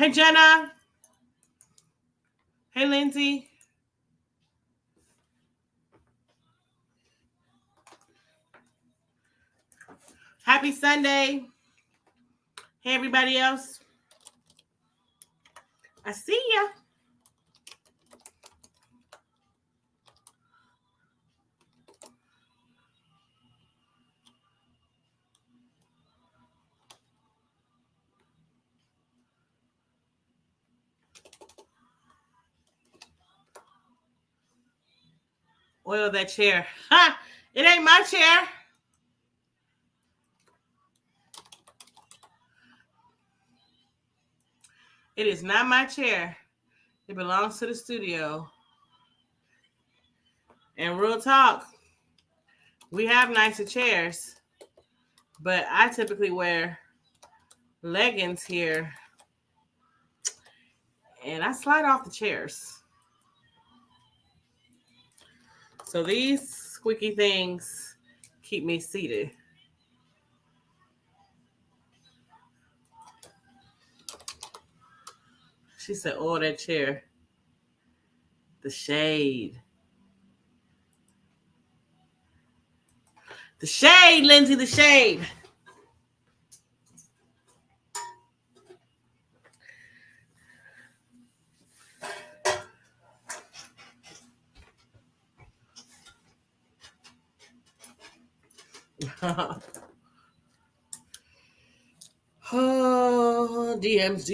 Hey, Jenna. Hey, Lindsay. Happy Sunday. Hey, everybody else. I see ya. Oil that chair. Ha! It ain't my chair. It is not my chair. It belongs to the studio. And real talk, we have nicer chairs, but I typically wear leggings here, and I slide off the chairs. So these squeaky things keep me seated. She said, oh, that chair. The shade. The shade, Lindsay, the shade. Oh, DMs.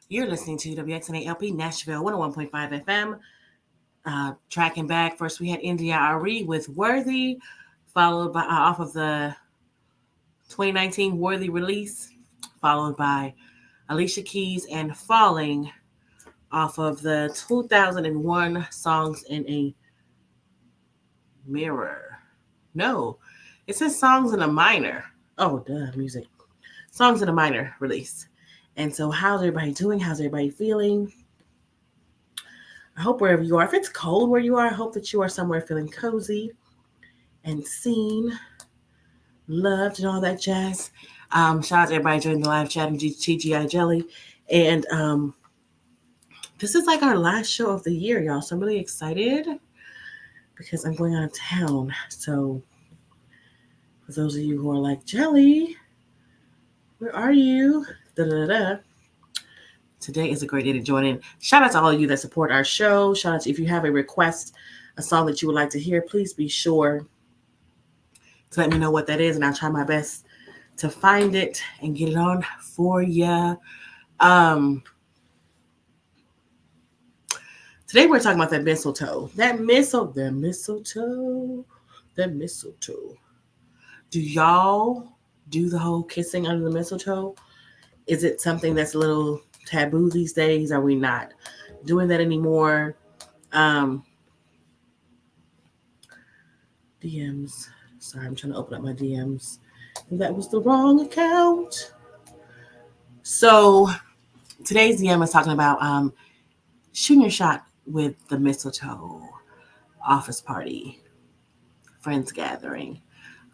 You're listening to WXNALP Nashville 101.5 FM. Tracking back, first we had NDIRE with Worthy, followed by off of the 2019 Worthy release, followed by Alicia Keys and Falling off of the 2001 Songs in a Mirror. No, it says Songs in a Minor. Oh, duh, music. Songs in a Minor release. And so how's everybody doing? How's everybody feeling? I hope wherever you are, if it's cold where you are, I hope that you are somewhere feeling cozy and seen, loved, and all that jazz. Shout out to everybody joining the live chat and TGI Jelly. And this is like our last show of the year, y'all. So I'm really excited because I'm going out of town. So for those of you who are like, Jelly, where are you? Da-da-da-da. Today is a great day to join in. Shout out to all of you that support our show. Shout out to if you have a request, a song that you would like to hear, please be sure to let me know what that is, and I'll try my best to find it and get it on for you. Today we're talking about that mistletoe. That mistletoe. Do y'all do the whole kissing under the mistletoe? Is it something that's a little taboo these days? Are we not doing that anymore? DMs. Sorry, I'm trying to open up my DMs. That was the wrong account. So today's DM is talking about shooting your shot with the mistletoe, office party, friends gathering.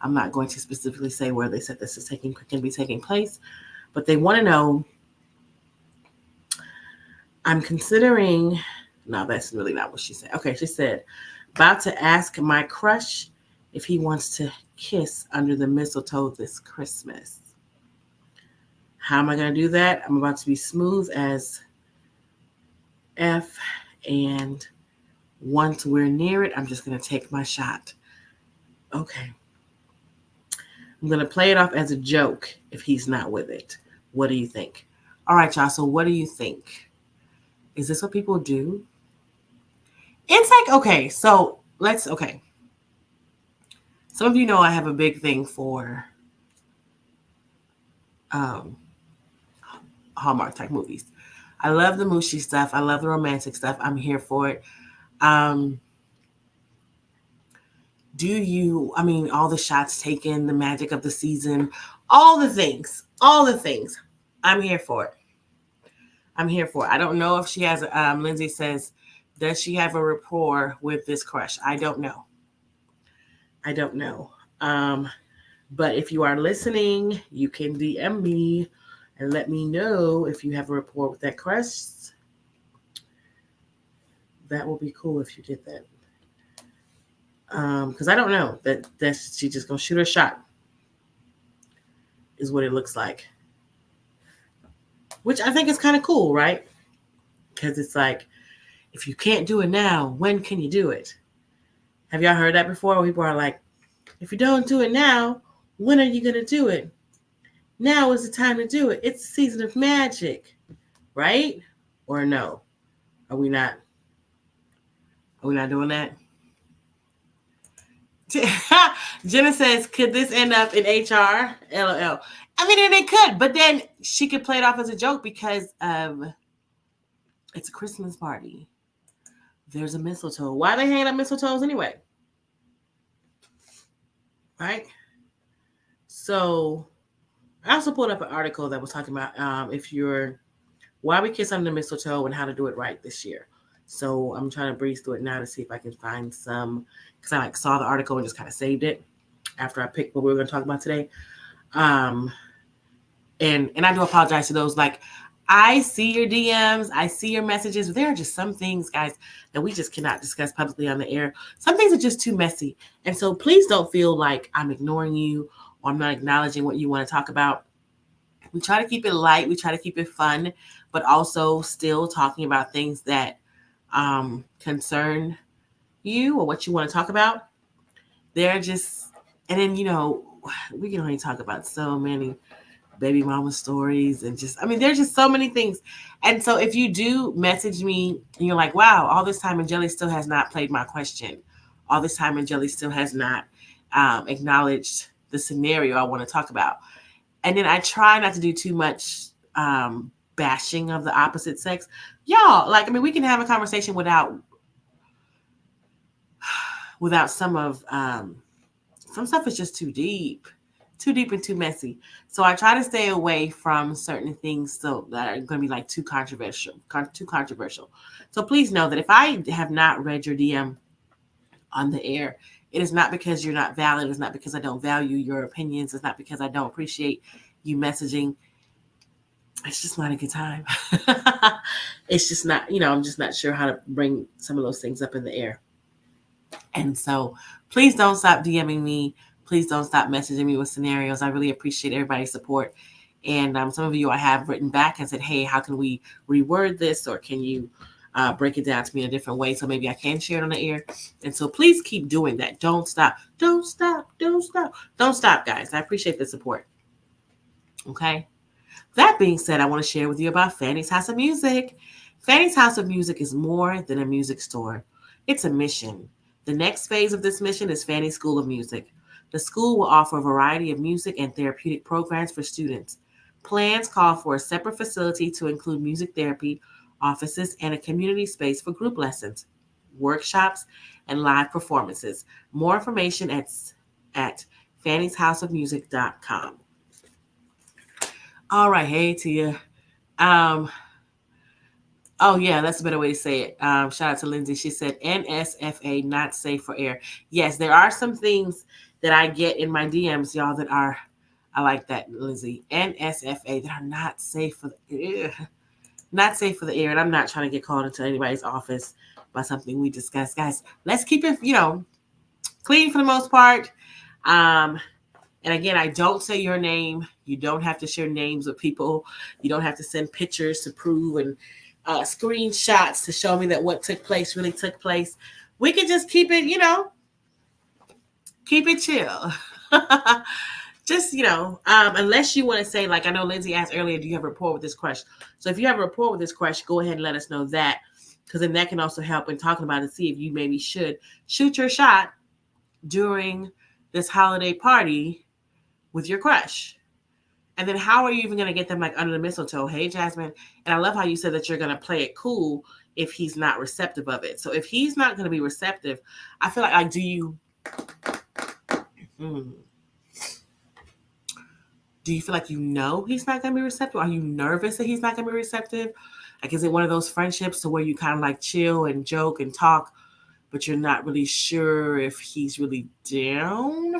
I'm not going to specifically say where they said this is can be taking place, but they want to know. I'm considering. No, that's really not what she said. Okay, she said, about to ask my crush if he wants to kiss under the mistletoe this Christmas. How am I going to do that? I'm about to be smooth as F, and once we're near it, I'm just going to take my shot. Okay. I'm going to play it off as a joke if he's not with it. What do you think? All right, y'all. So what do you think? Is this what people do? It's like, okay, so okay. Some of you know I have a big thing for Hallmark type movies. I love the mushy stuff. I love the romantic stuff. I'm here for it. All the shots taken, the magic of the season, all the things. I'm here for it. I don't know if she has, Lindsay says, Does she have a rapport with this crush? I don't know. I don't know. Um, but if you are listening, you can DM me and let me know if you have a rapport with that crush. That will be cool if you did that. Because I don't know that she's just gonna shoot her shot is what it looks like, which I think is kind of cool, right? Because it's like if you can't do it now, when can you do it? Have y'all heard that before? Where people are like, if you don't do it now, when are you gonna do it? Now is the time to do it. It's a season of magic, right? Or no? Are we not? Are we not doing that? Jenna says, could this end up in HR? LOL. I mean, and it could, but then she could play it off as a joke because it's a Christmas party. There's a mistletoe. Why are they hanging up mistletoes anyway? Right? So I also pulled up an article that was talking about if you're why we kiss under the mistletoe and how to do it right this year. So I'm trying to breeze through it now to see if I can find some because I saw the article and just kind of saved it after I picked what we were going to talk about today. Um, and I do apologize to those. Like, I see your DMs, I see your messages. But there are just some things, guys, that we just cannot discuss publicly on the air. Some things are just too messy, and so please don't feel like I'm ignoring you or I'm not acknowledging what you want to talk about. We try to keep it light, we try to keep it fun, but also still talking about things that concern you or what you want to talk about. They're just, and then we can only talk about so many baby mama stories and just, I mean, there's just so many things. And so if you do message me and you're like, wow, all this time and Jelly still has not played my question, all this time and Jelly still has not acknowledged the scenario I want to talk about. And then I try not to do too much bashing of the opposite sex. Y'all, like, I mean, we can have a conversation without some stuff is just too deep and too messy. So I try to stay away from certain things so that are going to be like too controversial. So please know that if I have not read your DM on the air, it is not because you're not valid. It's not because I don't value your opinions. It's not because I don't appreciate you messaging. It's just not a good time. It's just not, I'm just not sure how to bring some of those things up in the air. And so please don't stop DMing me. Please don't stop messaging me with scenarios. I really appreciate everybody's support. And some of you I have written back and said, hey, how can we reword this? Or can you break it down to me in a different way so maybe I can share it on the air? And so please keep doing that. Don't stop. Don't stop. Don't stop. Don't stop, guys. I appreciate the support. Okay. That being said, I want to share with you about Fanny's House of Music. Fanny's House of Music is more than a music store. It's a mission. The next phase of this mission is Fanny School of Music. The school will offer a variety of music and therapeutic programs for students. Plans call for a separate facility to include music therapy, offices, and a community space for group lessons, workshops, and live performances. More information at fannysHouseofmusic.com. All right, hey Tia. Oh yeah, that's a better way to say it. Shout out to Lindsay. She said NSFA, not safe for air. Yes, there are some things that I get in my DMs, y'all, that are, I like that, Lindsay. NSFA that are not safe for the air. Not safe for the air. And I'm not trying to get called into anybody's office by something we discussed. Guys, let's keep it, clean for the most part. And again, I don't say your name. You don't have to share names of people. You don't have to send pictures to prove and screenshots to show me that what took place really took place. We can just keep it, keep it chill. Just, unless you want to say, like I know Lindsay asked earlier, do you have a rapport with this crush? So if you have a rapport with this crush, go ahead and let us know that, because then that can also help in talking about it, see if you maybe should shoot your shot during this holiday party with your crush. And then how are you even going to get them like under the mistletoe? Hey, Jasmine. And I love how you said that you're going to play it cool if he's not receptive of it. So if he's not going to be receptive, I feel do Do you feel like you know he's not going to be receptive? Are you nervous that he's not going to be receptive? Like, is it one of those friendships to where you kind of like chill and joke and talk, but you're not really sure if he's really down?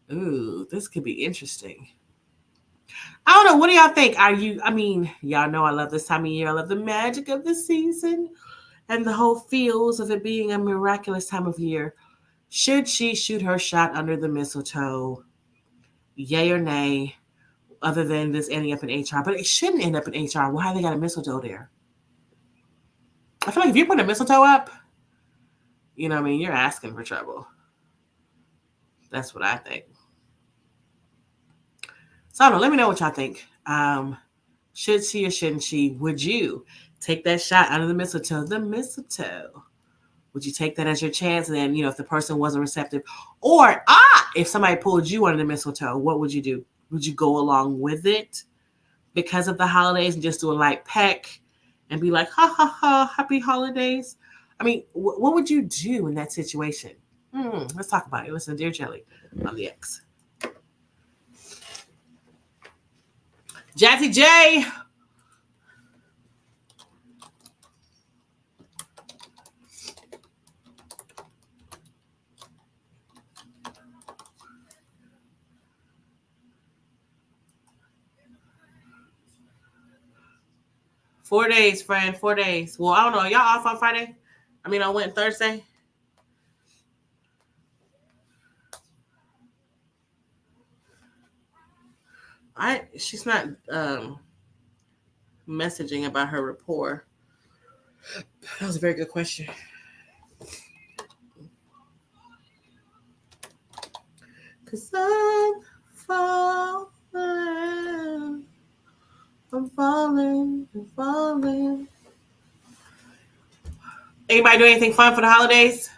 Ooh, this could be interesting. I don't know. What do y'all think? Y'all know I love this time of year. I love the magic of the season and the whole feels of it being a miraculous time of year. Should she shoot her shot under the mistletoe? Yay or nay? Other than this ending up in HR, but it shouldn't end up in HR. Why they got a mistletoe there? I feel like if you put a mistletoe up, you're asking for trouble. That's what I think. So I don't know. Let me know what y'all think. Should she or shouldn't she? Would you take that shot under the mistletoe? The mistletoe. Would you take that as your chance? And then, if the person wasn't receptive, or if somebody pulled you under the mistletoe, what would you do? Would you go along with it because of the holidays and just do a light peck and be like, ha ha ha, happy holidays? I mean, what would you do in that situation? Let's talk about it. Listen, Dear Jelly on the X. Jazzy J. Four days, friend. 4 days. Well, I don't know. Y'all off on Friday? I went Thursday. She's not messaging about her rapport. That was a very good question. Cause I'm falling. I'm falling. I'm falling. Anybody do anything fun for the holidays?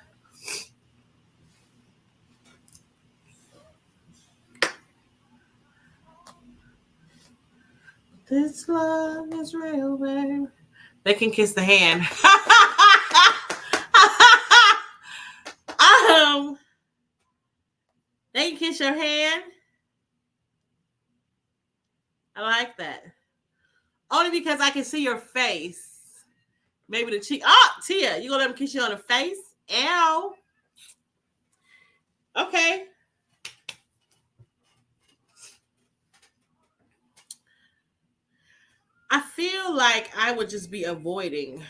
This love is real, babe. They can kiss the hand. They can kiss your hand. I like that. Only because I can see your face. Maybe the cheek. Oh, Tia, you gonna let them kiss you on the face? Ow. Okay. I feel like I would just be avoiding.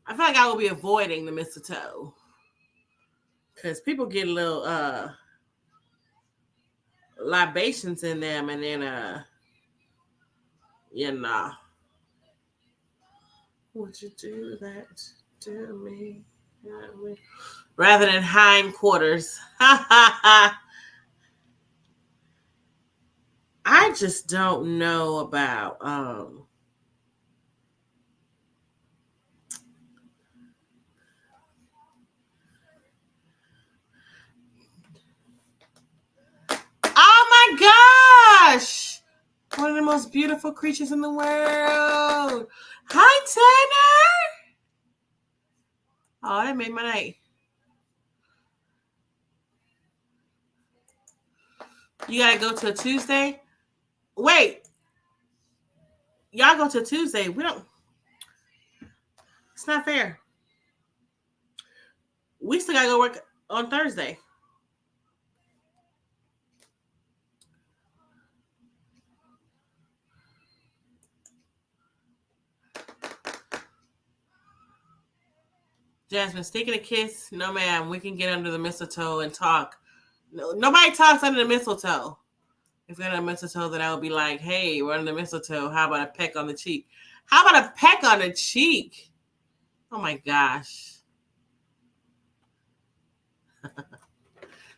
I feel like I would be avoiding the mistletoe. Because people get a little libations in them and then would you do that to me? Rather than hindquarters. I just don't know about oh my gosh! One of the most beautiful creatures in the world. Hi, Tanner. Oh, that made my night. You gotta go to a Tuesday? Wait. Y'all go to a Tuesday. We don't. It's not fair. We still gotta go work on Thursday. Jasmine, sticking a kiss? No, ma'am. We can get under the mistletoe and talk. No, nobody talks under the mistletoe. If they're under the mistletoe, then I would be like, hey, we're under the mistletoe. How about a peck on the cheek? How about a peck on the cheek? Oh my gosh.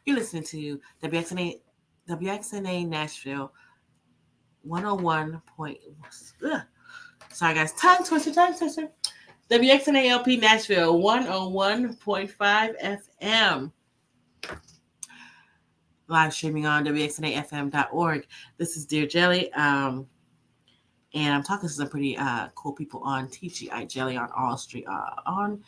You're listening to WXNA Nashville 101 point. Sorry, guys. Tongue twister. WXNA LP Nashville 101.5 FM. Live streaming on WXNAFM.org. This is Dear Jelly. And I'm talking to some pretty cool people on TGI Jelly on All Street. On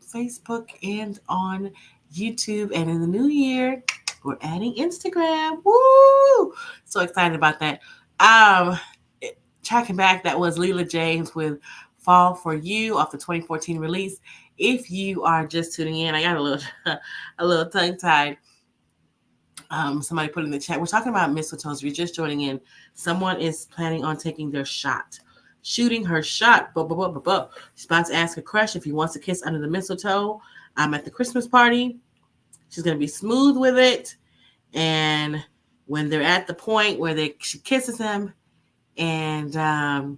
Facebook and on YouTube. And in the new year, we're adding Instagram. Woo! So excited about that. Um, Tracking back, that was Leela James with Fall for You off the 2014 release. If you are just tuning in, I got a little a little tongue tied. Somebody put in the chat. We're talking about mistletoes. If you're just joining in, someone is planning on taking their shot, shooting her shot. She's about to ask a crush if he wants to kiss under the mistletoe. At the Christmas party. She's gonna be smooth with it, and when they're at the point where she kisses him, and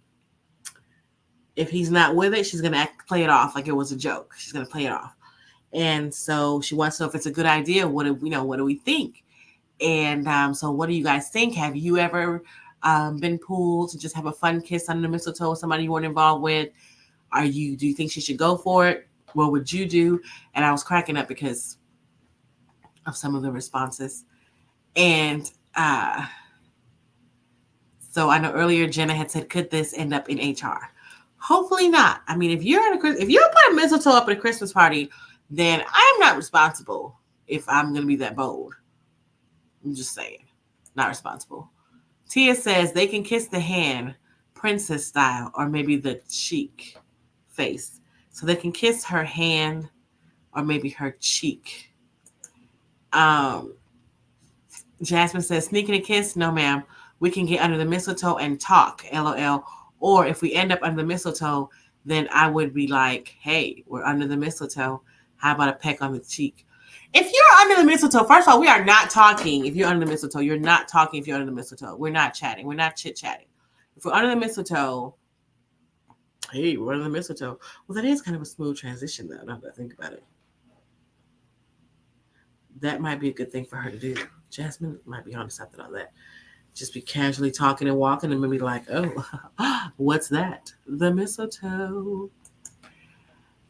if he's not with it, she's gonna play it off like it was a joke. She's gonna play it off, and so she wants to know if it's a good idea. What do we think? And so, what do you guys think? Have you ever been pulled to just have a fun kiss under the mistletoe with somebody you weren't involved with? Do you think she should go for it? What would you do? And I was cracking up because of some of the responses. And so I know earlier Jenna had said, could this end up in HR? Hopefully not. I mean, if you're put a mistletoe up at a Christmas party, then I'm not responsible if I'm going to be that bold. I'm just saying, not responsible. Tia says they can kiss the hand, princess style, or maybe the cheek, face. So they can kiss her hand or maybe her cheek. Jasmine says, sneaking a kiss? No, ma'am. We can get under the mistletoe and talk, LOL. Or if we end up under the mistletoe, then I would be like, hey, we're under the mistletoe. How about a peck on the cheek? If you're under the mistletoe, first of all, we are not talking. If you're under the mistletoe, you're not talking. If you're under the mistletoe, we're not chatting. We're not chit-chatting. If we're under the mistletoe, hey, we're under the mistletoe. Well, that is kind of a smooth transition, though, now that I think about it. That might be a good thing for her to do. Jasmine might be onto something on that. Just be casually talking and walking and maybe like, oh, what's that? The mistletoe.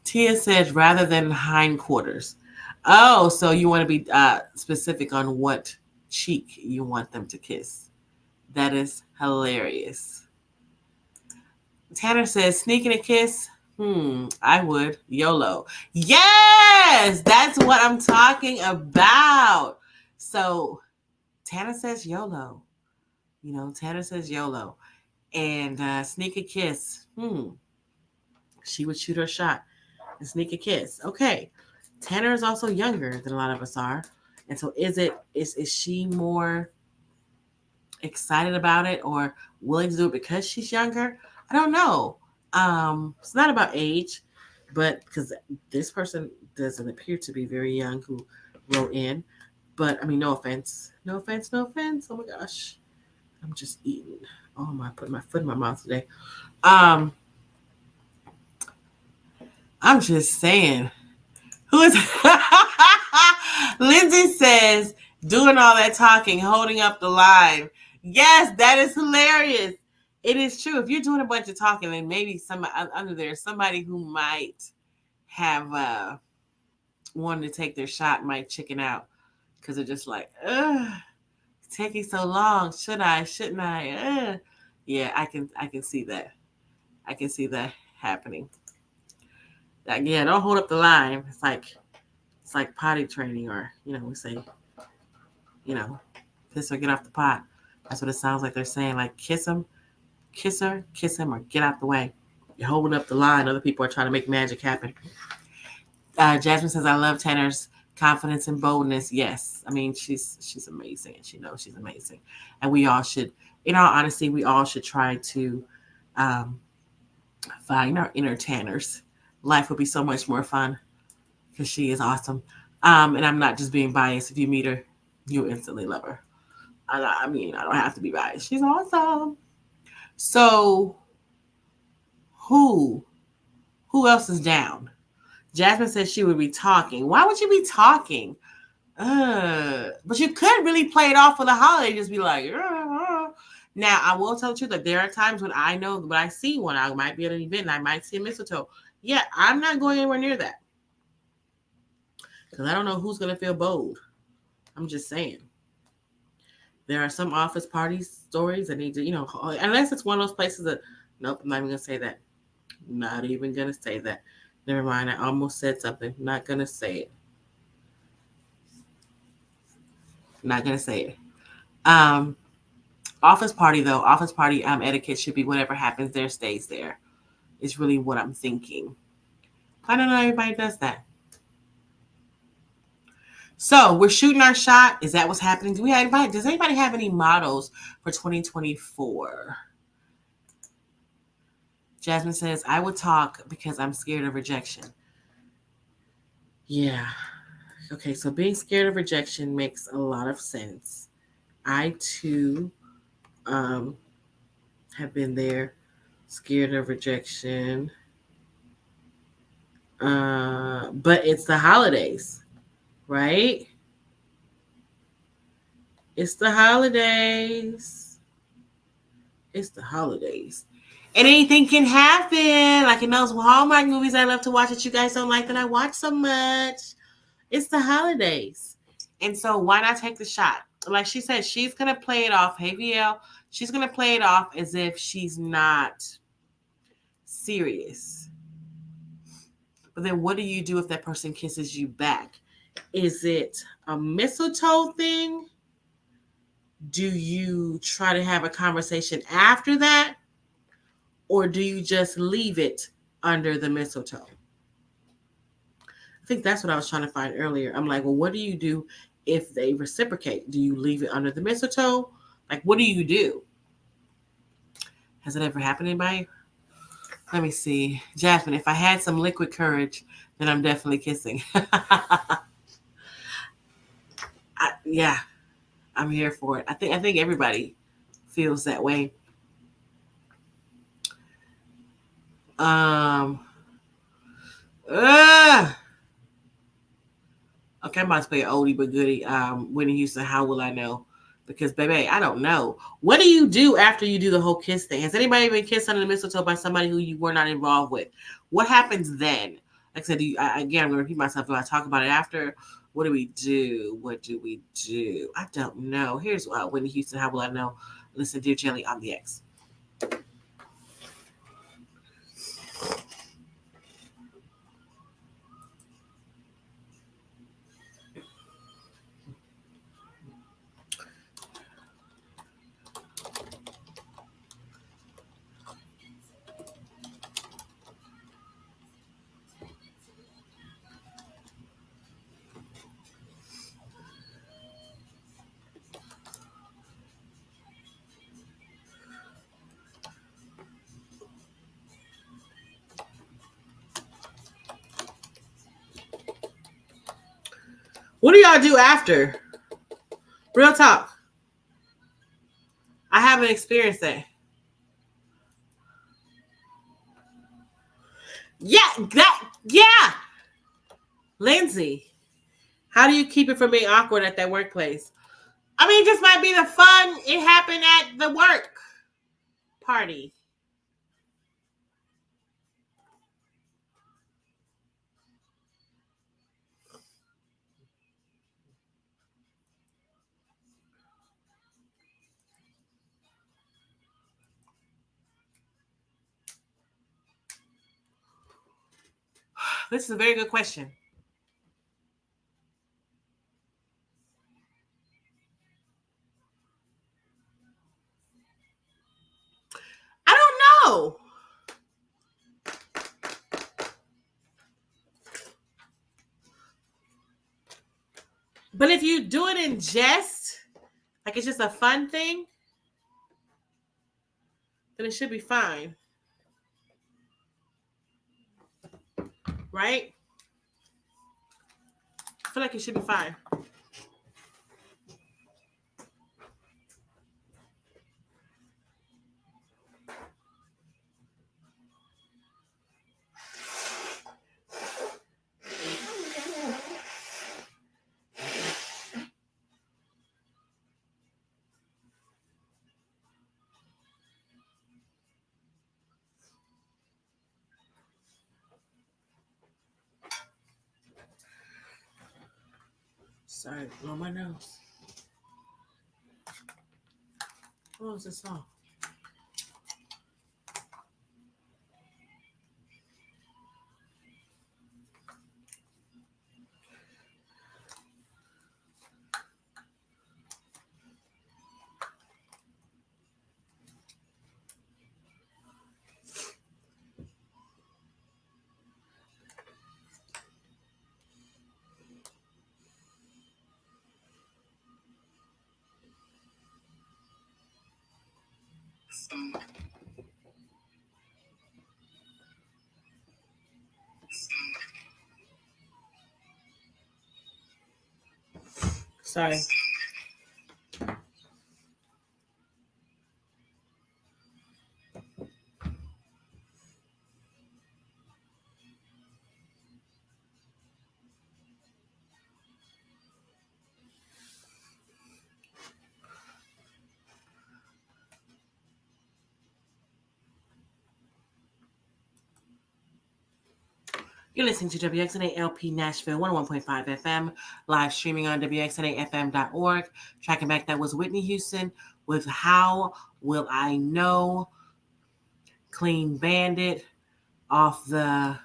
Tia says, rather than hindquarters. Oh, so you want to be specific on what cheek you want them to kiss. That is hilarious. Tanner says, sneaking a kiss? I would. YOLO. Yes! That's what I'm talking about. So Tanner says YOLO. Tanner says YOLO. And sneak a kiss. She would shoot her shot and sneak a kiss. Okay. Tanner is also younger than a lot of us are. And so is she more excited about it or willing to do it because she's younger? I don't know. It's not about age, but because this person doesn't appear to be very young who wrote in. But I mean, no offense. No offense. Oh my gosh. I'm just eating. Oh my, putting my foot in my mouth today. I'm just saying. Who is Lindsay says, doing all that talking, holding up the line. Yes, that is hilarious. It is true. If you're doing a bunch of talking, then maybe somebody under there, somebody who might have wanted to take their shot might chicken out because they're just like, it's taking so long. Should I? Shouldn't I? Yeah, I can see that. I can see that happening. Yeah, don't hold up the line. It's like potty training, or we say, piss or get off the pot. That's what it sounds like they're saying. Like kiss him, kiss her, kiss him, or get out the way. You're holding up the line. Other people are trying to make magic happen. Jasmine says, I love Tanner's confidence and boldness. Yes, I mean she's amazing, and she knows she's amazing, and we all should, in all honesty, we all should try to find our inner Tanners. Life would be so much more fun because she is awesome. And I'm not just being biased. If you meet her, you'll instantly love her. I mean, I don't have to be biased. She's awesome. So who else is down? Jasmine says she would be talking. Why would you be talking? But you could really play it off for the holiday. Just be like, Now, I will tell the truth that there are times when I know when I see one, I might be at an event and I might see a mistletoe. Yeah, I'm not going anywhere near that. Because I don't know who's going to feel bold. I'm just saying. There are some office party stories that need to, unless it's one of those places that, nope, I'm not even going to say that. Not even going to say that. Never mind. I almost said something. Not gonna say it. Not gonna say it. Um, Office party though. Office party etiquette should be whatever happens there stays there. Is really what I'm thinking. I don't know. Everybody does that. So we're shooting our shot. Is that what's happening? Do we have anybody? Does anybody have any models for 2024? Jasmine says, I would talk because I'm scared of rejection. Yeah. Okay, so being scared of rejection makes a lot of sense. I too have been there, scared of rejection. But it's the holidays, right? It's the holidays. It's the holidays. And anything can happen. Like in those Hallmark movies I love to watch that you guys don't like that I watch so much. It's the holidays. And so why not take the shot? Like she said, she's going to play it off. Hey, VL, she's going to play it off as if she's not serious. But then what do you do if that person kisses you back? Is it a mistletoe thing? Do you try to have a conversation after that? Or do you just leave it under the mistletoe? I think that's what I was trying to find earlier. I'm like, well, what do you do if they reciprocate? Do you leave it under the mistletoe? Like, what do you do? Has it ever happened to anybody? Let me see. Jasmine, if I had some liquid courage, then I'm definitely kissing. Yeah, I'm here for it. I think everybody feels that way. Um, uh, okay, I'm about to play an oldie but goodie. Whitney Houston, How Will I Know? Because, baby, I don't know. What do you do after you do the whole kiss thing? Has anybody been kissed under the mistletoe by somebody who you were not involved with? What happens then? Like I said, again, I'm going to repeat myself. Do I talk about it after? What do we do? What do we do? I don't know. Here's Whitney Houston, How Will I Know? Listen, Dear Jelly, I'm the X. What do y'all do after? Real talk. I haven't experienced that. Yeah. Lindsay, how do you keep it from being awkward at that workplace? I mean, it just might be the fun. It happened at the work party. This is a very good question. I don't know. But if you do it in jest, like it's just a fun thing, then it should be fine. Right? I feel like it should be fine. Sorry, blow my nose. What was this song? Sorry. You're listening to WXNA LP Nashville 101.5 FM, live streaming on WXNAFM.org. Tracking back, that was Whitney Houston with How Will I Know? Clean Bandit off the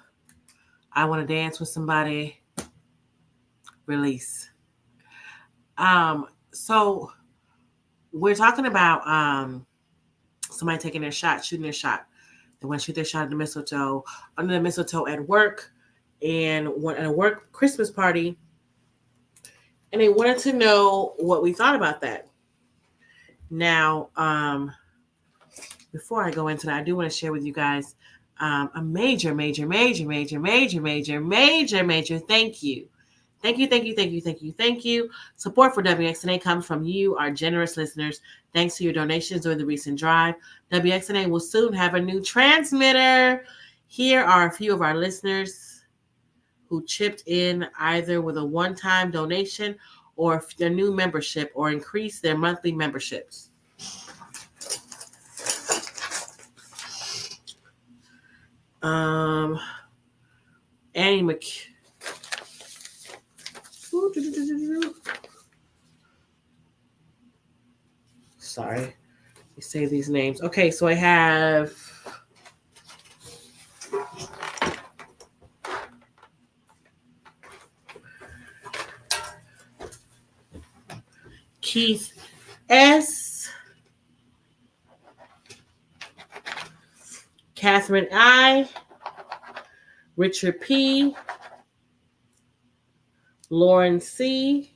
I Want to Dance with Somebody release. So we're talking about somebody taking their shot, shooting their shot. They want to shoot their shot at the mistletoe, under the mistletoe at work, and went at a work Christmas party. And they wanted to know what we thought about that. Now, before I go into that, I do want to share with you guys a major thank you. Thank you. Support for WXNA comes from you, our generous listeners. Thanks to your donations during the recent drive. WXNA will soon have a new transmitter. Here are a few of our listeners who chipped in either with a one-time donation or their new membership or increase their monthly memberships. Annie Sorry, you say these names. Okay, so I have Keith S, Catherine I, Richard P, Lauren C,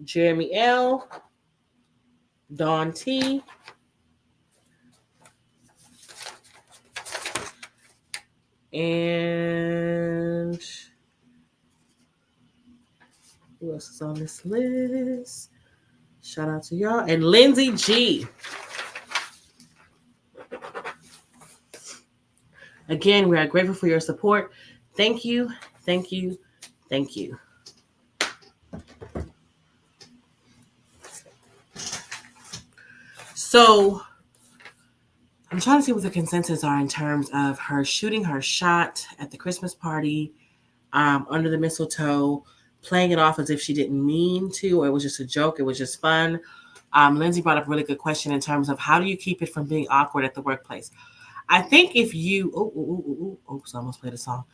Jeremy L, Dawn T, and who else is on this list? Shout out to y'all. And Lindsay G. Again, we are grateful for your support. Thank you. So I'm trying to see what the consensus are in terms of her shooting her shot at the Christmas party under the mistletoe, playing it off as if she didn't mean to, or it was just a joke. It was just fun. Lindsay brought up a really good question in terms of how do you keep it from being awkward at the workplace? I think if you, oops, I almost played a song.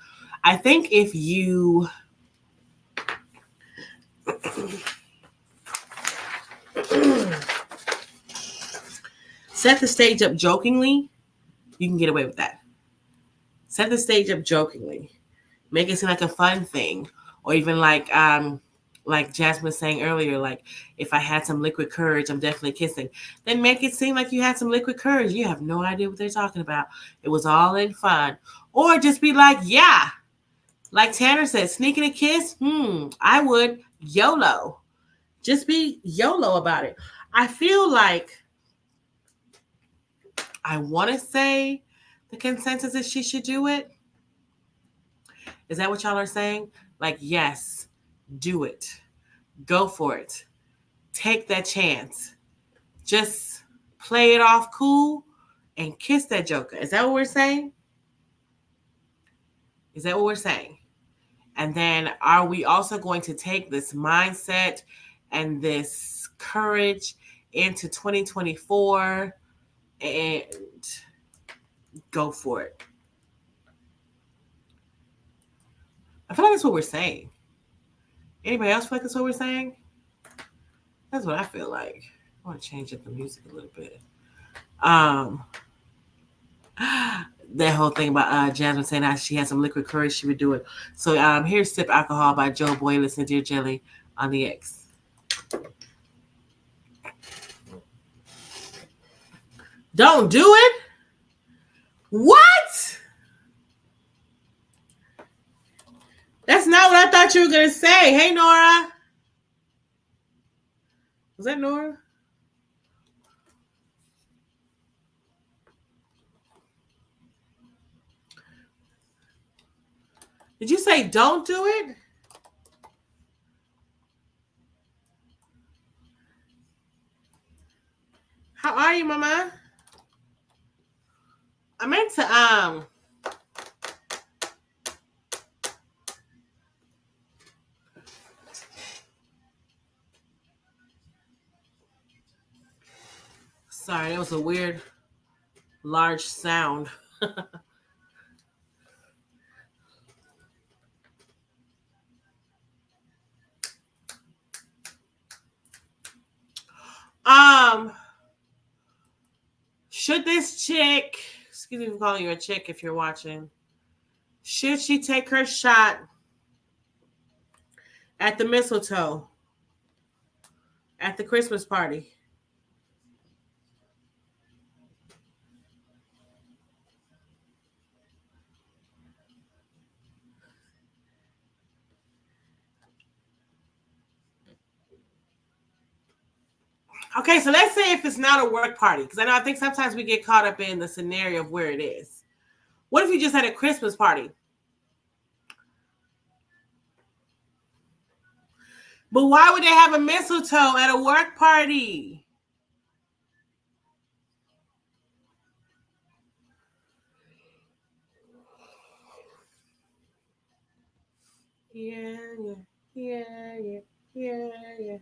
I think if you set the stage up jokingly, you can get away with that. Set the stage up jokingly. Make it seem like a fun thing. Or even like Jasmine was saying earlier, like if I had some liquid courage, I'm definitely kissing. Then make it seem like you had some liquid courage. You have no idea what they're talking about. It was all in fun. Or just be like, yeah. Like Tanner said, sneaking a kiss? I would. YOLO. Just be YOLO about it. I feel like I want to say the consensus is she should do it. Is that what y'all are saying? Like, yes, do it. Go for it. Take that chance. Just play it off cool and kiss that joker. Is that what we're saying? And then are we also going to take this mindset and this courage into 2024 and go for it? I feel like that's what we're saying. Anybody else feel like that's what we're saying? That's what I feel like. I want to change up the music a little bit. That whole thing about Jasmine saying that she had some liquid courage, she would do it. So here's Sip Alcohol by Joe Boy. Listen to Dear Jelly on the X. Don't do it? What? That's not what I thought you were going to say. Hey, Nora. Was that Nora? Did you say don't do it? How are you, Mama? I meant to sorry, that was a weird large sound. um should this chick, excuse me for calling you a chick if you're watching, should she take her shot at the mistletoe at the Christmas party? Okay, so let's say if it's not a work party, because I think sometimes we get caught up in the scenario of where it is. What if you just had a Christmas party? But why would they have a mistletoe at a work party? Yeah, yeah, yeah, yeah, yeah, yeah.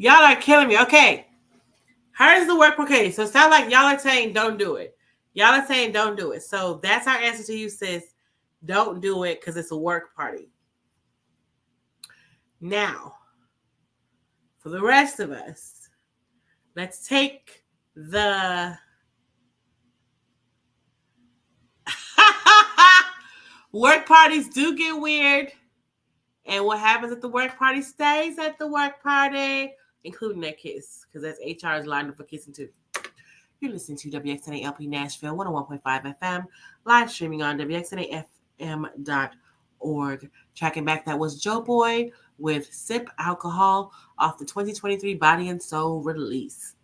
Y'all are killing me. Okay. How's the work? Okay, so it sounds like y'all are saying don't do it. Y'all are saying don't do it. So that's our answer to you, sis. Don't do it because it's a work party. Now, for the rest of us, let's take the work parties do get weird. And what happens at the work party stays at the work party, including that kiss, because that's HR's lined up for kissing too. You're listening to WXNALP Nashville 101.5 FM, live streaming on WXNAFM.org. Tracking back, that was Joe Boy with Sip Alcohol off the 2023 Body and Soul release.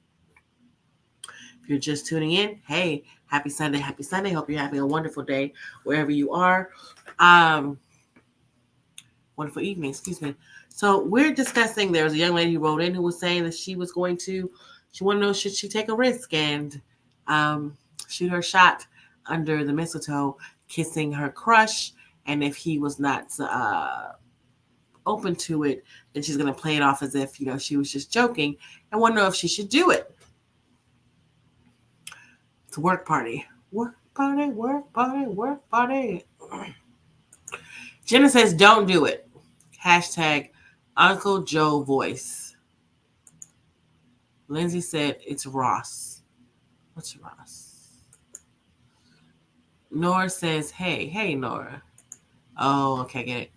If you're just tuning in, hey, happy Sunday, happy Sunday. Hope you're having a wonderful day wherever you are. Wonderful evening, excuse me. So we're discussing, there was a young lady who wrote in who was saying that she wanted to know, should she take a risk and shoot her shot under the mistletoe, kissing her crush, and if he was not open to it, then she's going to play it off as if, she was just joking, and want to know if she should do it. It's a work party. Work party, work party, work party. Jenna says, don't do it. Hashtag Uncle Joe voice. Lindsay said, it's Ross. What's Ross? Nora says, hey, Nora. Oh, okay, get it.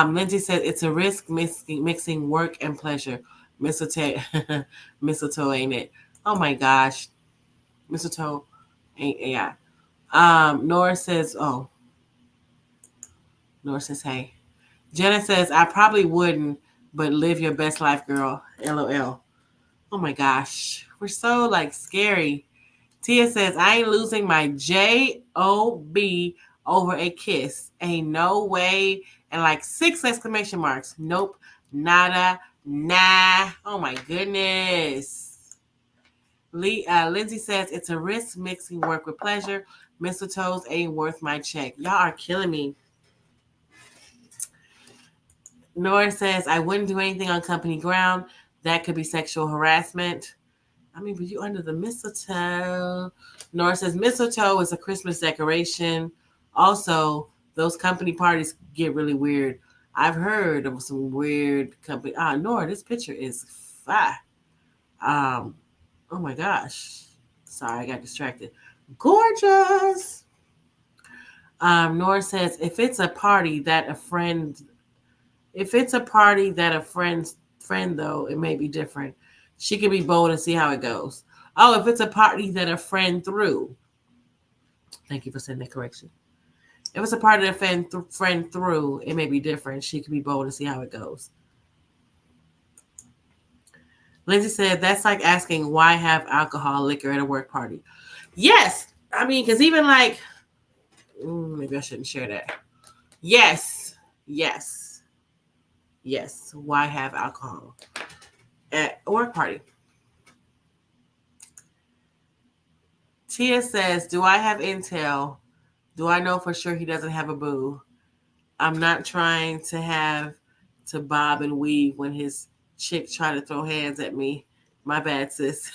Lindsay said, it's a risk mixing work and pleasure. Mistletoe, mistletoe ain't it? Oh my gosh. Mistletoe ain't, yeah. Nora says, hey. Jenna says, I probably wouldn't, but live your best life, girl. LOL. Oh my gosh. We're so scary. Tia says, I ain't losing my J-O-B over a kiss. Ain't no way. And 6 exclamation marks. Nope. Nada. Nah. Oh my goodness. Lindsay says, it's a risk mixing work with pleasure. Mistletoes ain't worth my check. Y'all are killing me. Nora says, I wouldn't do anything on company ground. That could be sexual harassment. I mean, but you under the mistletoe. Nora says, mistletoe is a Christmas decoration. Also, those company parties get really weird. I've heard of some weird company. Nora, this picture is fire. Oh my gosh. Sorry, I got distracted. Gorgeous. Nora says, if it's a party that a friend though, it may be different. She can be bold and see how it goes. If it's a party that a friend threw. Thank you for sending that correction. If it's a party that friend through, it may be different. She could be bold to see how it goes. Lindsay said, that's like asking why have alcohol, liquor at a work party. Yes. I mean, because even like, maybe I shouldn't share that. Yes. Yes. Yes. Why have alcohol at a work party? Tia says, do I have intel? Do I know for sure he doesn't have a boo? I'm not trying to have to bob and weave when his chick try to throw hands at me. My bad, sis.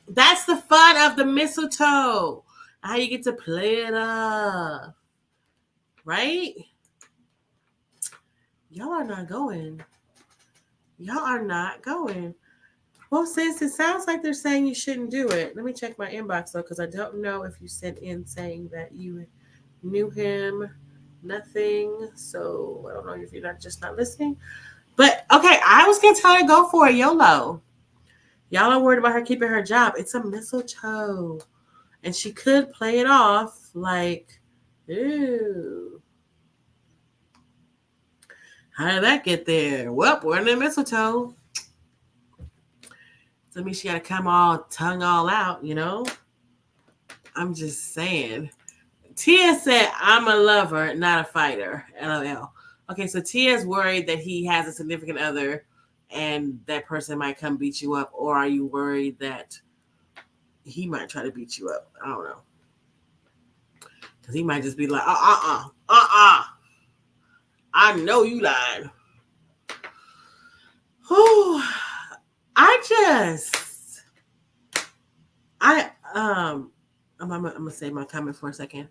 That's the fun of the mistletoe. How you get to play it up, right? Y'all are not going. Y'all are not going. Well, sis, it sounds like they're saying you shouldn't do it. Let me check my inbox though, because I don't know if you sent in saying that you knew him. Nothing. So I don't know if you're not listening. But okay, I was gonna tell her to go for it, YOLO. Y'all are worried about her keeping her job. It's a mistletoe. And she could play it off like, ooh. How did that get there? Well, we're in the mistletoe. So that means she got to come all tongue all out, you know? I'm just saying. Tia said, I'm a lover, not a fighter. LOL. Okay, so Tia's worried that he has a significant other and that person might come beat you up. Or are you worried that he might try to beat you up? I don't know. Because he might just be like, I know you lied. Whew. I'm gonna say my comment for a second.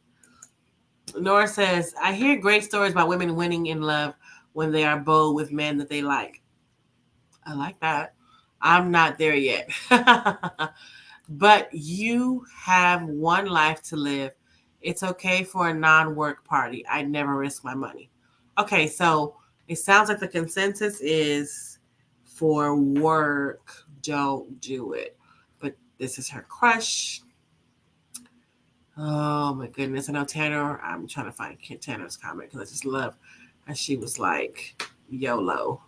Nora says, I hear great stories about women winning in love when they are bold with men that they like. I like that. I'm not there yet. But you have one life to live. It's okay for a non-work party. I never risk my money. Okay, so it sounds like the consensus is for work, don't do it. But this is her crush. Oh my goodness. I know Tanner, I'm trying to find Tanner's comment because I just love how she was like, YOLO.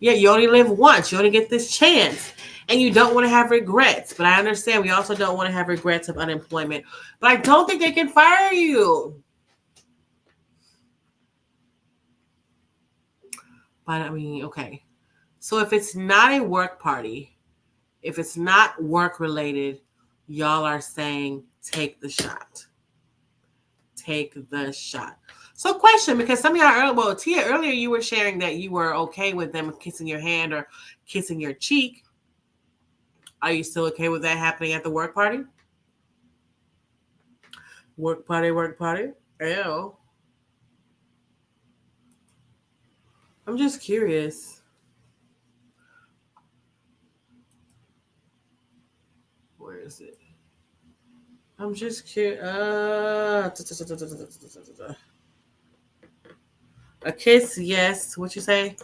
Yeah, you only live once. You only get this chance. And you don't want to have regrets. But I understand we also don't want to have regrets of unemployment. But I don't think they can fire you. But I mean, okay. So if it's not a work party, if it's not work related, y'all are saying take the shot. Take the shot. So question, because some of y'all Tia, earlier you were sharing that you were okay with them kissing your hand or kissing your cheek. Are you still okay with that happening at the work party? Work party, work party. Ew. I'm just curious. Where is it? I'm just curious. A kiss, yes. What you say?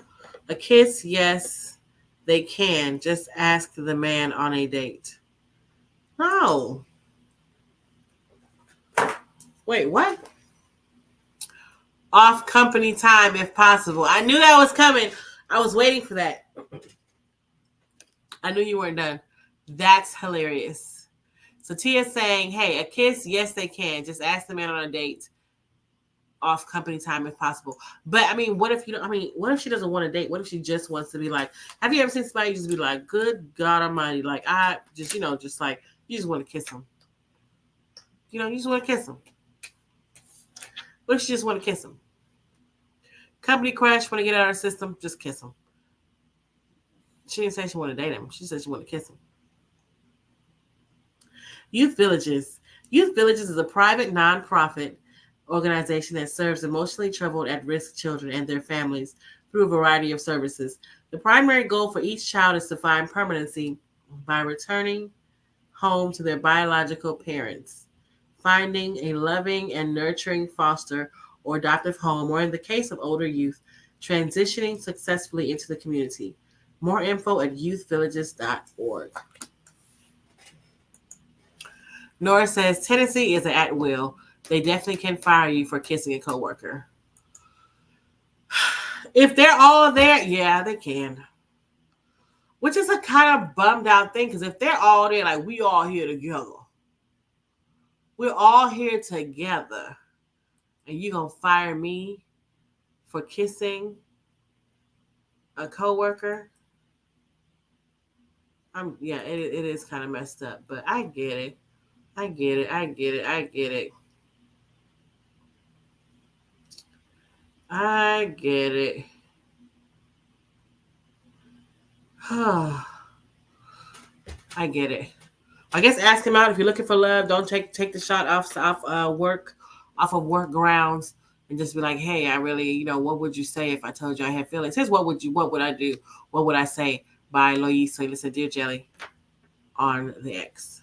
A kiss, yes. They can. Just ask the man on a date. No. Wait, what? Off company time if possible. I knew that was coming. I was waiting for that. I knew you weren't done. That's hilarious. So Tia's saying, hey, a kiss, yes, they can. Just ask the man on a date off company time if possible. But I mean, what if what if she doesn't want a date? What if she just wants to be like, have you ever seen somebody just be like, good God Almighty, like I just, just like you just want to kiss him. You just want to kiss him. What if she just want to kiss him? Company crash, want to get out of her system, just kiss him. She didn't say she wanted to date him. She said she wanted to kiss him. Youth Villages. Youth Villages is a private nonprofit organization that serves emotionally troubled at-risk children and their families through a variety of services. The primary goal for each child is to find permanency by returning home to their biological parents, finding a loving and nurturing foster or adoptive home, or in the case of older youth, transitioning successfully into the community. More info at youthvillages.org. Nora says Tennessee is at will. They definitely can fire you for kissing a coworker. If they're all there, yeah, they can. Which is a kind of bummed out thing because if they're all there, like we all here together, we're all here together, and you gonna fire me for kissing a coworker? It is kind of messed up, but I get it. I get it. I get it. I get it. I get it. I get it. I guess ask him out if you're looking for love. Don't take the shot off of work grounds, and just be like, hey, I really, what would you say if I told you I had feelings? Here's what would I do? What would I say? By Loisa. Listen, dear Jelly, on the X.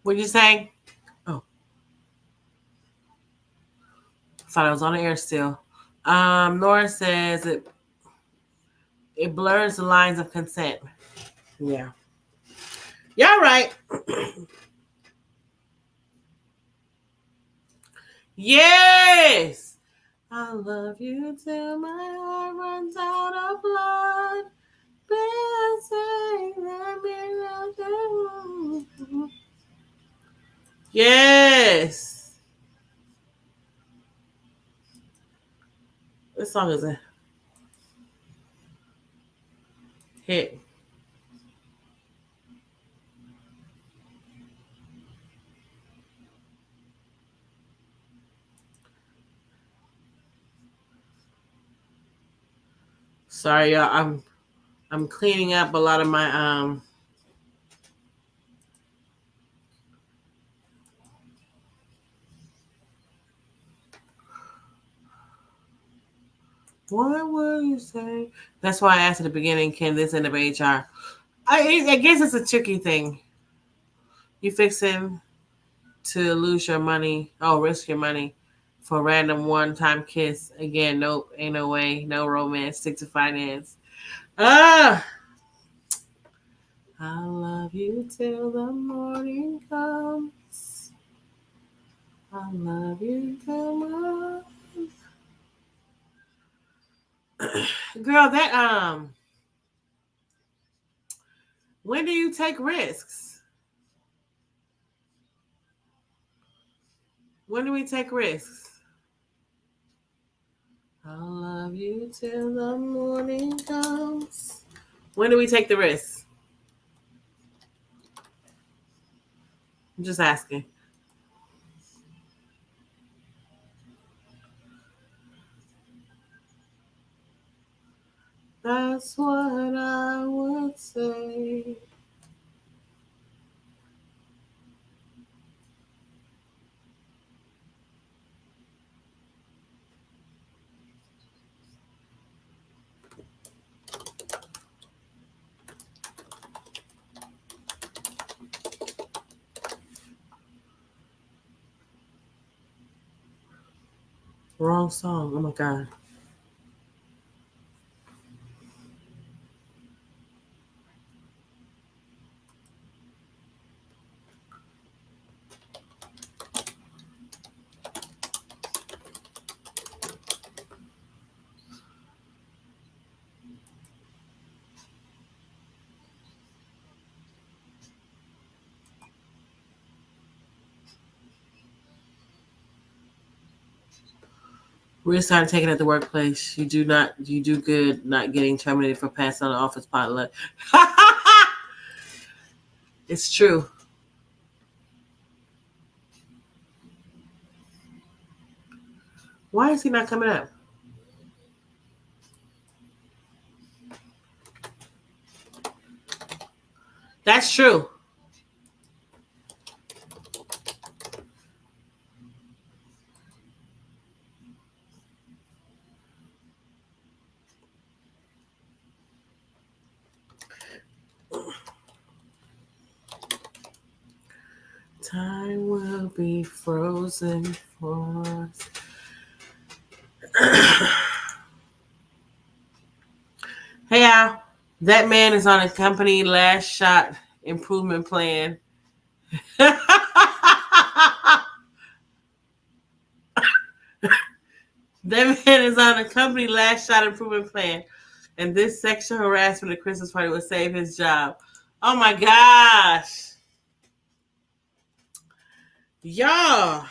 What'd you say? Oh, thought I was on the air still. Nora says it blurs the lines of consent. Yeah. Y'all right. Yes. I love you till my heart runs out of blood. Yes. This song is a hit. Sorry, y'all. I'm cleaning up a lot of my what will you say? That's why I asked at the beginning, can this end up HR? I guess it's a tricky thing. You fixing to lose your money, risk your money for a random one-time kiss. Again, nope, ain't no way, no romance, stick to finance. Ah, I love you till the morning comes. I love you till morning. Girl, when do you take risks? When do we take risks? I love you till the morning comes. When do we take the risks? I'm just asking. That's what I would say. Wrong song. Oh my God. We're starting taking at the workplace. You do good not getting terminated for passing on the office potluck. It's true. Why is he not coming up? That's true. Time will be frozen for us. Hey, Al. That man is on a company last shot improvement plan. That man is on a company last shot improvement plan. And this sexual harassment at Christmas party will save his job. Oh my gosh. Y'all.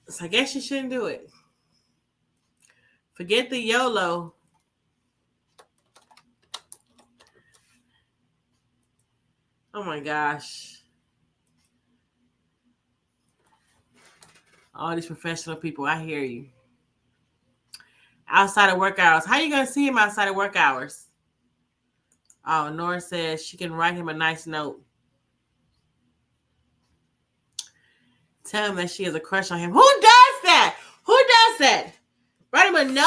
So I guess you shouldn't do it. Forget the YOLO. Oh my gosh. All these professional people, I hear you. Outside of work hours. How you gonna see him outside of work hours? Oh, Nora says she can write him a nice note. Tell him that she has a crush on him. Who does that? Who does that? Write him a note?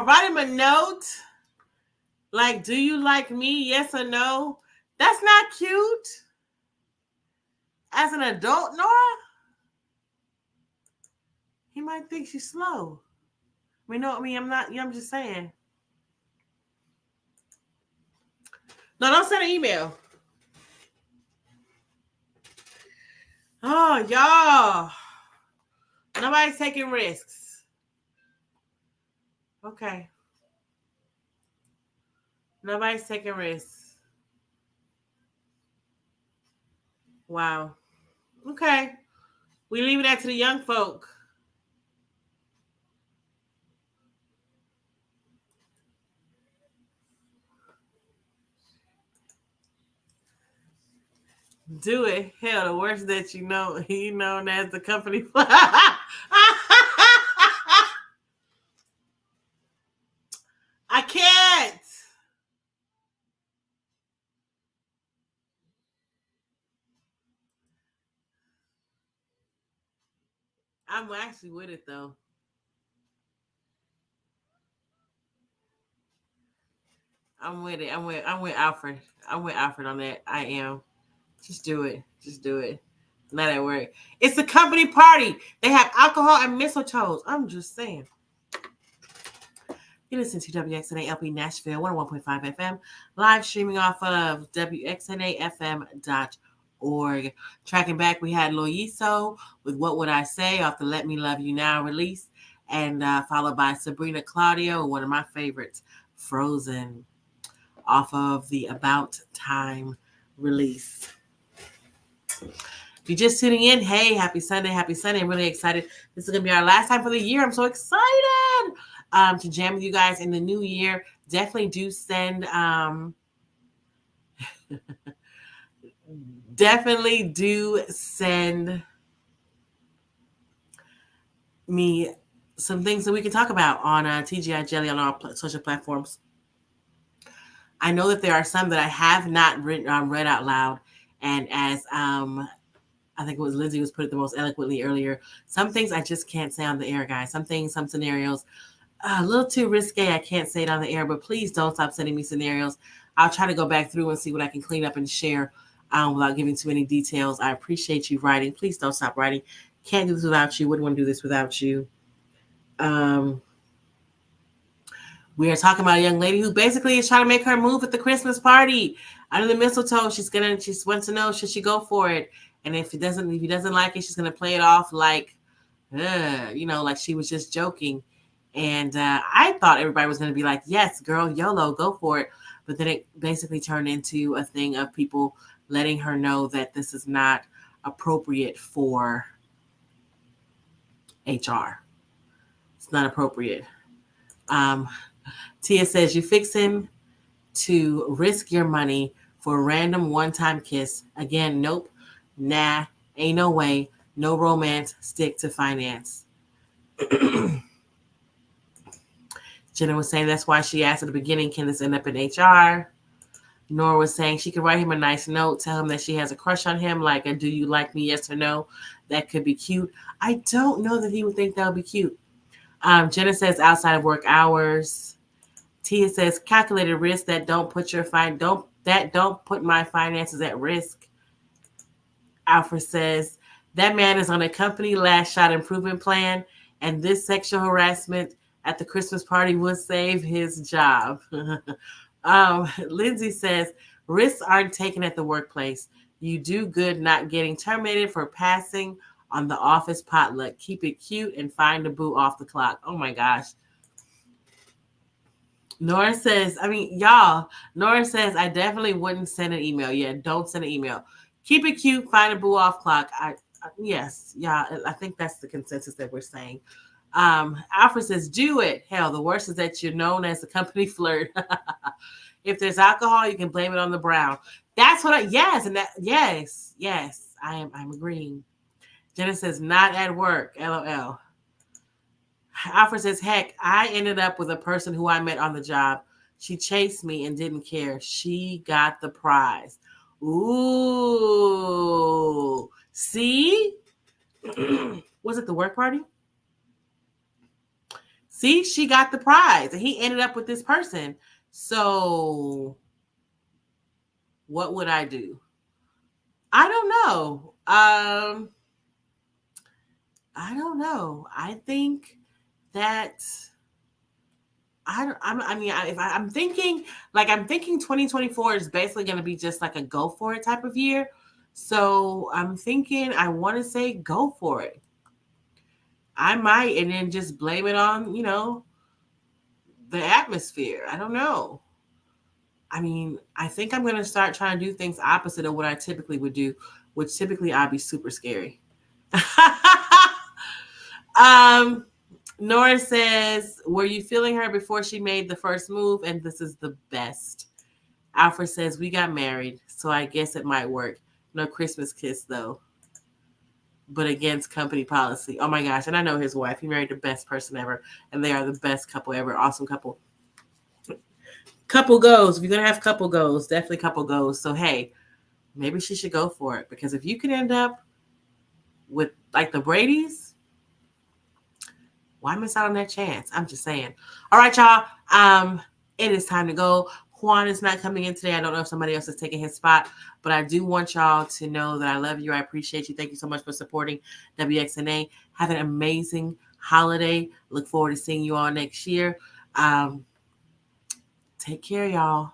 Write him a note. Like, do you like me? Yes or no? That's not cute. As an adult, Nora, he might think she's slow. I mean, no, I mean, I'm not, I'm just saying. No, don't send an email. Oh, y'all. Nobody's taking risks. Okay. Nobody's taking risks. Wow. Okay. We leaving that to the young folk. Do it. Hell, the worst that you know, he known as the company. I can't. I'm actually with it though. I'm with it. I'm with Alfred. I'm with Alfred on that. I am. Just do it. Just do it. Not at work. It's a company party. They have alcohol and mistletoes. I'm just saying. You listen to WXNA LP Nashville 101.5 FM, live streaming off of WXNAFM.org. Tracking back, we had Loyiso with What Would I Say off the Let Me Love You Now release, and followed by Sabrina Claudio, one of my favorites, Frozen, off of the About Time release. If you're just tuning in, hey, happy Sunday, happy Sunday. I'm really excited. This is going to be our last time for the year. I'm so excited to jam with you guys in the new year. Definitely do send definitely do send me some things that we can talk about on TGI Jelly on our social platforms. I know that there are some that I have not read out loud, and as I think it was Lindsay was put it the most eloquently earlier, some things I just can't say on the air, guys. Some things, some scenarios, a little too risque. I can't say it on the air, but please don't stop sending me scenarios. I'll try to go back through and see what I can clean up and share without giving too many details. I appreciate you writing. Please don't stop writing. Can't do this without you. Wouldn't want to do this without you. We are talking about a young lady who basically is trying to make her move at the Christmas party. Under the mistletoe, she wants to know, should she go for it? And if he doesn't like it, she's gonna play it off like, like she was just joking. And I thought everybody was gonna be like, yes, girl, YOLO, go for it. But then it basically turned into a thing of people letting her know that this is not appropriate for HR. It's not appropriate. Tia says, you fixing to risk your money for a random one-time kiss. Again, nope, nah, ain't no way, no romance, stick to finance. Jenna was saying that's why she asked at the beginning, can this end up in HR? Nora was saying she could write him a nice note, tell him that she has a crush on him, like a do you like me, yes or no. That could be cute. I don't know that he would think that would be cute. Jenna says outside of work hours. Tia says calculated risk that don't put my finances at risk. Alfred says that man is on a company last shot improvement plan, and this sexual harassment at the Christmas party would save his job. Lindsay says risks aren't taken at the workplace. You do good not getting terminated for passing on the office potluck. Keep it cute and find a boo off the clock. Oh my gosh. Nora says, Nora says, I definitely wouldn't send an email. Yeah, don't send an email. Keep it cute, find a boo off clock. Yes, yeah, I think that's the consensus that we're saying. Alfred says, do it. Hell, the worst is that you're known as the company flirt. If there's alcohol, you can blame it on the brown. That's what yes, I'm agreeing. Jenna says, not at work, LOL. Alfred says, heck, I ended up with a person who I met on the job. She chased me and didn't care. She got the prize. Ooh. See? Was it the work party? See, she got the prize. And he ended up with this person. So what would I do? I don't know. I don't know. I think that I'm thinking 2024 is basically going to be just like a go for it type of year. So I'm thinking I want to say go for it. I might, and then just blame it on, the atmosphere. I don't know. I think I'm going to start trying to do things opposite of what I typically would do, which typically I'd be super scary. Nora says, were you feeling her before she made the first move? And this is the best. Alfred says, we got married, so I guess it might work. No Christmas kiss, though. But against company policy. Oh my gosh. And I know his wife. He married the best person ever. And they are the best couple ever. Awesome couple. Couple goes. If you're going to have couple goes, definitely couple goes. So, hey, maybe she should go for it. Because if you could end up with like the Brady's, why miss out on that chance? I'm just saying. All right, y'all. It is time to go. Juan is not coming in today. I don't know if somebody else is taking his spot, but I do want y'all to know that I love you. I appreciate you. Thank you so much for supporting WXNA. Have an amazing holiday. Look forward to seeing you all next year. Take care, y'all.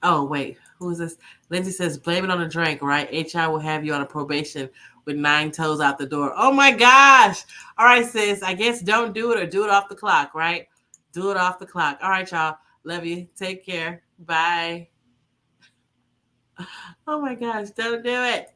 Oh, wait. Who is this? Lindsay says, blame it on the drink, right? HR will have you on a probation with 9 toes out the door. Oh, my gosh. All right, sis. I guess don't do it or do it off the clock, right? Do it off the clock. All right, y'all. Love you. Take care. Bye. Oh, my gosh. Don't do it.